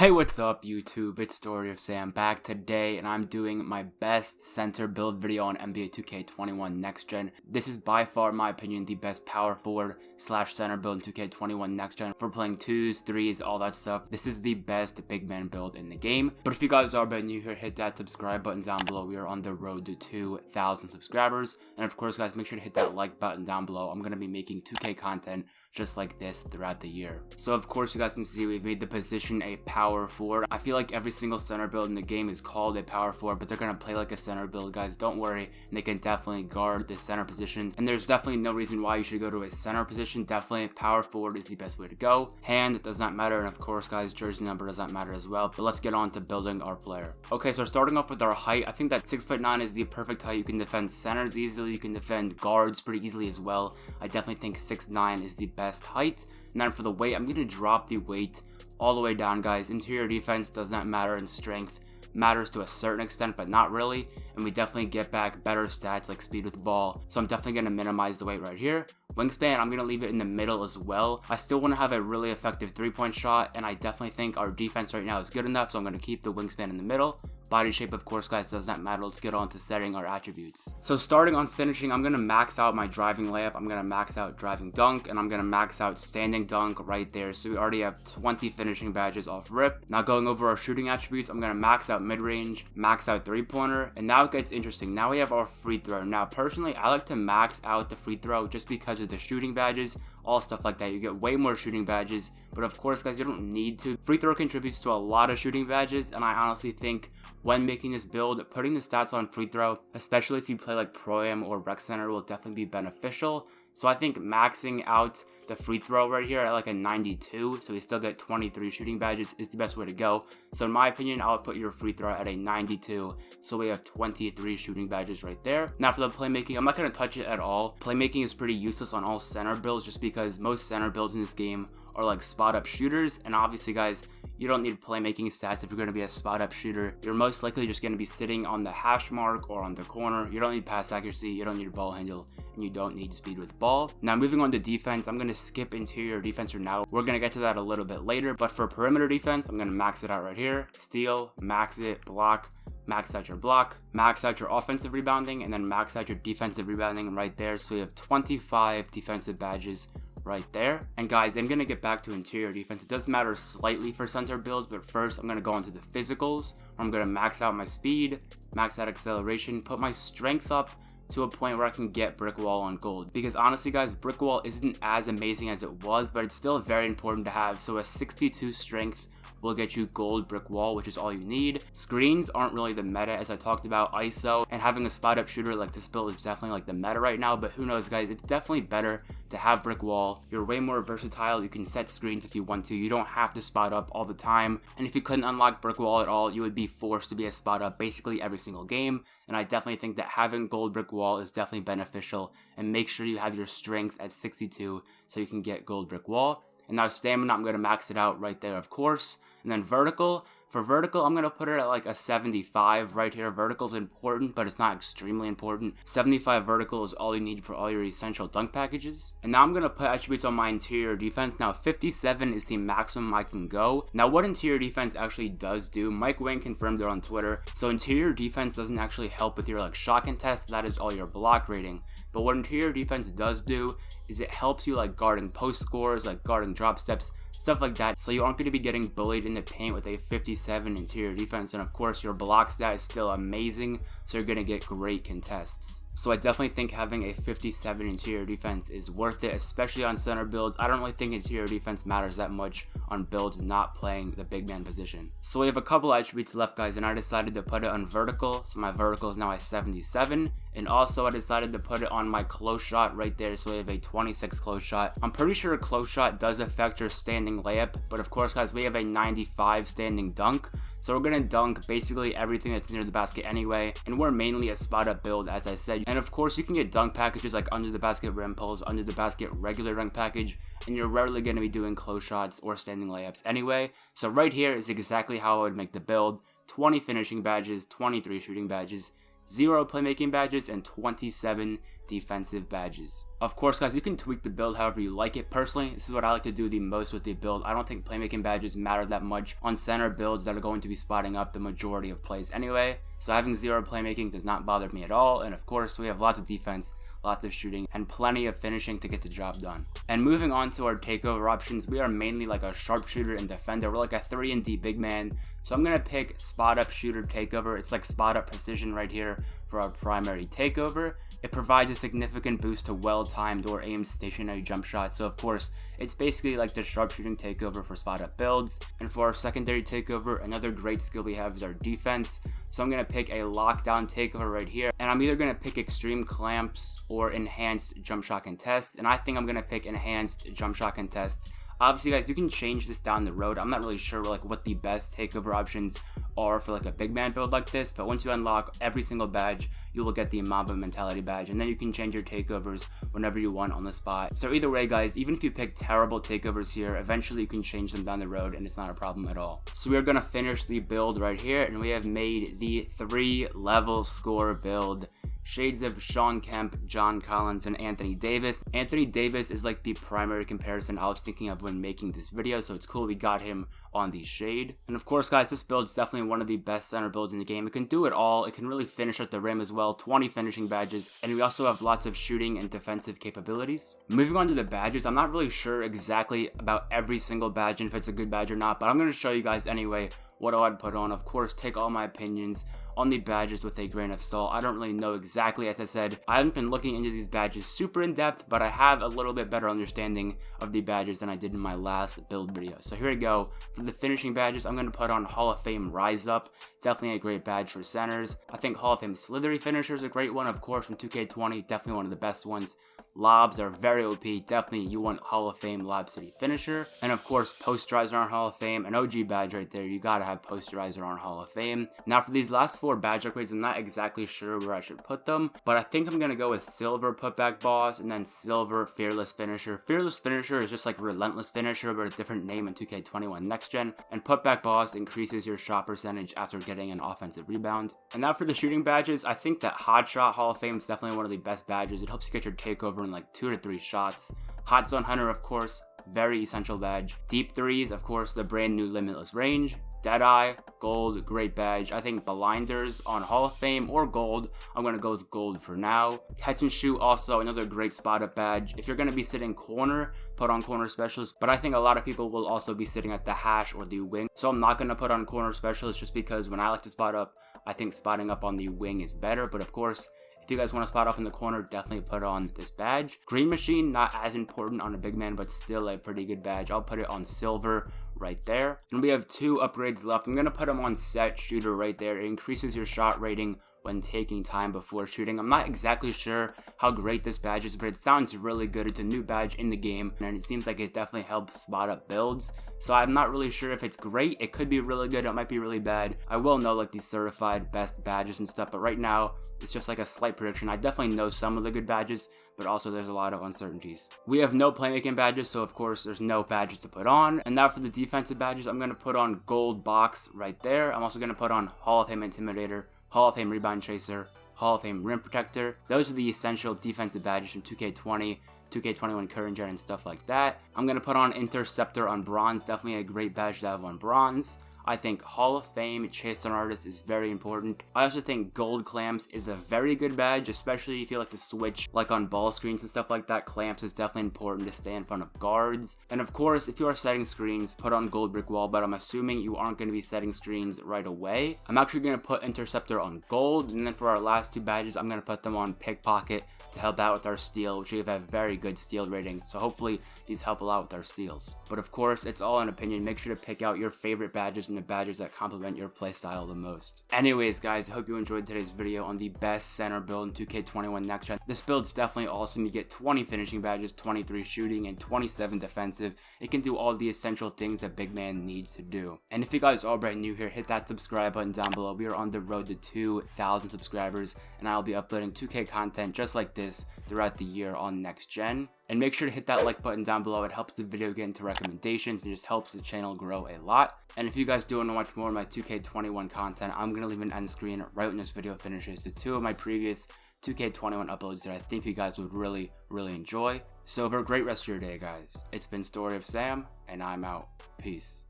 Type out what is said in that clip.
Hey, what's up YouTube? It's Story of Sam back today, and I'm doing my best center build video on NBA 2K21 Next Gen. This is by far, in my opinion, the best power forward slash center build in 2K21 Next Gen for playing 2s, 3s, all that stuff. This is the best big man build in the game. But if you guys are brand new here, hit that subscribe button down below. We are on the road to 2,000 subscribers. And of course, guys, make sure to hit that like button down below. I'm going to be making 2K content just like this throughout the year. So of course, you guys can see we've made the position a power forward. I feel like every single center build in the game is called a power forward, but they're going to play like a center build, guys. Don't worry, they can definitely guard the center positions, and there's definitely no reason why you should go to a center position. Definitely power forward is the best way to go. Hand does not matter, and of course, guys, jersey number does not matter as well. But let's get on to building our player. Okay, so starting off with our height, I think that 6'9" is the perfect height. You can defend centers easily, you can defend guards pretty easily as well. I definitely think 6'9" is the best height. And then for the weight, I'm going to drop the weight all the way down, guys. Interior defense does not matter, and strength matters to a certain extent, but not really. And we definitely get back better stats like speed with the ball. So I'm definitely going to minimize the weight right here. Wingspan, I'm going to leave it in the middle as well. I still want to have a really effective three-point shot, and I definitely think our defense right now is good enough, so I'm going to keep the wingspan in the middle. Body shape, of course, guys, does not matter. Let's get on to setting our attributes. So starting on finishing, I'm going to max out my driving layup, I'm going to max out driving dunk, and I'm going to max out standing dunk right there. So we already have 20 finishing badges off rip. Now going over our shooting attributes, I'm going to max out mid-range, max out three-pointer, and now it gets interesting. Now we have our free throw. Now personally, I like to max out the free throw just because of the shooting badges, all stuff like that. You get way more shooting badges, but of course, guys, you don't need to. Free throw contributes to a lot of shooting badges, and I honestly think when making this build, putting the stats on free throw, especially if you play like Pro-Am or Rec Center, will definitely be beneficial. So I think maxing out the free throw right here at like a 92, so we still get 23 shooting badges, is the best way to go. So in my opinion, I would put your free throw at a 92, so we have 23 shooting badges right there. Now for the playmaking, I'm not going to touch it at all. Playmaking is pretty useless on all center builds just because most center builds in this game are like spot up shooters, and obviously, guys, you don't need playmaking stats if you're going to be a spot up shooter. You're most likely just going to be sitting on the hash mark or on the corner. You don't need pass accuracy, you don't need ball handle, and you don't need speed with ball. Now moving on to defense, I'm going to skip interior defense for now. We're going to get to that a little bit later, but for perimeter defense, I'm going to max it out right here. Steal, max it, block, max out your block, max out your offensive rebounding, and then max out your defensive rebounding right there. So we have 25 defensive badges right there. And guys, I'm going to get back to interior defense. It does matter slightly for center builds, but first I'm going to go into the physicals. I'm going to max out my speed, max out acceleration, put my strength up to a point where I can get brick wall on gold. Because honestly, guys, brick wall isn't as amazing as it was, but it's still very important to have. So a 62 strength will get you gold brick wall, which is all you need. Screens aren't really the meta, as I talked about. ISO and having a spot up shooter like this build is definitely like the meta right now, but who knows, guys, it's definitely better to have brick wall. You're way more versatile. You can set screens if you want to. You don't have to spot up all the time, and if you couldn't unlock brick wall at all, you would be forced to be a spot up basically every single game. And I definitely think that having gold brick wall is definitely beneficial, and make sure you have your strength at 62 so you can get gold brick wall. And now stamina, I'm going to max it out right there, of course. And then vertical, for vertical, I'm going to put it at like a 75 right here. Vertical is important, but it's not extremely important. 75 vertical is all you need for all your essential dunk packages. And now I'm going to put attributes on my interior defense. Now 57 is the maximum I can go. Now what interior defense actually does do, Mike Wayne confirmed it on Twitter. So interior defense doesn't actually help with your like shot contest. That is all your block rating. But what interior defense does do is it helps you like guarding post scores, like guarding drop steps, stuff like that, so you aren't going to be getting bullied in the paint with a 57 interior defense. And of course, your block stat is still amazing, so you're going to get great contests. So I definitely think having a 57 interior defense is worth it, especially on center builds. I don't really think interior defense matters that much on builds not playing the big man position. So we have a couple attributes left, guys, and I decided to put it on vertical. So my vertical is now a 77. And also I decided to put it on my close shot right there, so we have a 26 close shot. I'm pretty sure a close shot does affect your standing layup, but of course, guys, we have a 95 standing dunk. So we're going to dunk basically everything that's near the basket anyway, and we're mainly a spot up build, as I said. And of course, you can get dunk packages like under the basket rim pulls, under the basket regular dunk package, and you're rarely going to be doing close shots or standing layups anyway. So right here is exactly how I would make the build. 20 finishing badges, 23 shooting badges, 0 playmaking badges, and 27 defensive badges. Of course, guys, you can tweak the build however you like it. Personally, this is what I like to do the most with the build. I don't think playmaking badges matter that much on center builds that are going to be spotting up the majority of plays anyway. So having 0 playmaking does not bother me at all. And of course, we have lots of defense, lots of shooting, and plenty of finishing to get the job done. And moving on to our takeover options, we are mainly like a sharpshooter and defender. We're like a 3-and-D big man. So I'm going to pick spot up shooter takeover. It's like spot up precision right here for our primary takeover. It provides a significant boost to well-timed or aimed stationary jump shots. So of course, it's basically like the sharpshooting takeover for spot up builds. And for our secondary takeover, another great skill we have is our defense. So I'm going to pick a lockdown takeover right here. And I'm either going to pick extreme clamps or enhanced jump shot contests. And I think I'm going to pick enhanced jump shot contests. Obviously, guys, you can change this down the road. I'm not really sure like what the best takeover options are for like a big man build like this, but once you unlock every single badge, you will get the Mamba mentality badge, and then you can change your takeovers whenever you want on the spot. So either way, guys, even if you pick terrible takeovers here, eventually you can change them down the road and it's not a problem at all. So we are going to finish the build right here, and we have made the 3-level score build. Shades of Sean Kemp, John Collins, and Anthony Davis. Anthony Davis is like the primary comparison I was thinking of when making this video, so it's cool we got him on the shade. And of course, guys, this build is definitely one of the best center builds in the game. It can do it all. It can really finish at the rim as well, 20 finishing badges, and we also have lots of shooting and defensive capabilities. Moving on to the badges, I'm not really sure exactly about every single badge and if it's a good badge or not, but I'm going to show you guys anyway what I'd put on. Of course, take all my opinions on the badges with a grain of salt. I don't really know exactly, as I said. I haven't been looking into these badges super in depth, but I have a little bit better understanding of the badges than I did in my last build video. So here we go. For the finishing badges, I'm going to put on Hall of Fame Rise Up. Definitely a great badge for centers. I think Hall of Fame Slithery Finisher is a great one, of course, from 2K20. Definitely one of the best ones. Lobs are very OP. Definitely you want Hall of Fame Lob City Finisher. And of course, Posterizer on Hall of Fame, an OG badge right there. You gotta have Posterizer on Hall of Fame. Now for these last 4 badge upgrades, I'm not exactly sure where I should put them, but I think I'm gonna go with Silver Putback Boss and then Silver Fearless Finisher. Fearless Finisher is just like Relentless Finisher, but a different name in 2K21 Next Gen. And Putback Boss increases your shot percentage after getting an offensive rebound. And now for the shooting badges, I think that Hot Shot Hall of Fame is definitely one of the best badges. It helps you get your takeover in like 2 to 3 shots. Hot Zone Hunter, of course, very essential badge. Deep Threes, of course, the brand new Limitless Range. Deadeye, gold, great badge. I think Blinders on Hall of Fame or gold. I'm going to go with gold for now. Catch and Shoot, also another great spot up badge. If you're going to be sitting corner, put on Corner Specialist, but I think a lot of people will also be sitting at the hash or the wing. So I'm not going to put on Corner Specialist just because when I like to spot up, I think spotting up on the wing is better. But of course, if you guys want to spot off in the corner, definitely put on this badge. Green Machine, not as important on a big man, but still a pretty good badge. I'll put it on silver right there. And we have 2 upgrades left. I'm going to put them on Set Shooter right there. It increases your shot rating when taking time before shooting. I'm not exactly sure how great this badge is, but it sounds really good. It's a new badge in the game, and it seems like it definitely helps spot up builds. So I'm not really sure if it's great. It could be really good. It might be really bad. I will know like these certified best badges and stuff, but right now it's just like a slight prediction. I definitely know some of the good badges, but also there's a lot of uncertainties. We have no playmaking badges, so of course there's no badges to put on. And now for the defensive badges, I'm going to put on Gold Box right there. I'm also going to put on Hall of Fame Intimidator, Hall of Fame Rebound Chaser, Hall of Fame Rim Protector. Those are the essential defensive badges from 2K20, 2K21 current gen and stuff like that. I'm going to put on Interceptor on Bronze, definitely a great badge to have on Bronze. I think Hall of Fame Chase Down Artist is very important. I also think Gold Clamps is a very good badge, especially if you like to switch like on ball screens and stuff like that. Clamps is definitely important to stay in front of guards. And of course, if you are setting screens, put on Gold Brick Wall, but I'm assuming you aren't going to be setting screens right away. I'm actually going to put Interceptor on Gold, and then for our last 2 badges, I'm going to put them on Pickpocket to help out with our steal, which we have a very good steal rating, so hopefully these help a lot with our steals. But of course, it's all an opinion. Make sure to pick out your favorite badges and the badges that complement your playstyle the most. Anyways, guys, I hope you enjoyed today's video on the best center build in 2K21 Next Gen. This build's definitely awesome. You get 20 finishing badges, 23 shooting, and 27 defensive. It can do all the essential things that big man needs to do. And if you guys are brand new here, hit that subscribe button down below. We are on the road to 2,000 subscribers, and I'll be uploading 2K content just like this throughout the year on Next Gen. And make sure to hit that like button down below. It helps the video get into recommendations and just helps the channel grow a lot. And if you guys do want to watch more of my 2K21 content, I'm going to leave an end screen right when this video finishes. So 2 of my previous 2K21 uploads that I think you guys would really enjoy. So have a great rest of your day, guys. It's been Story of Sam, and I'm out. Peace.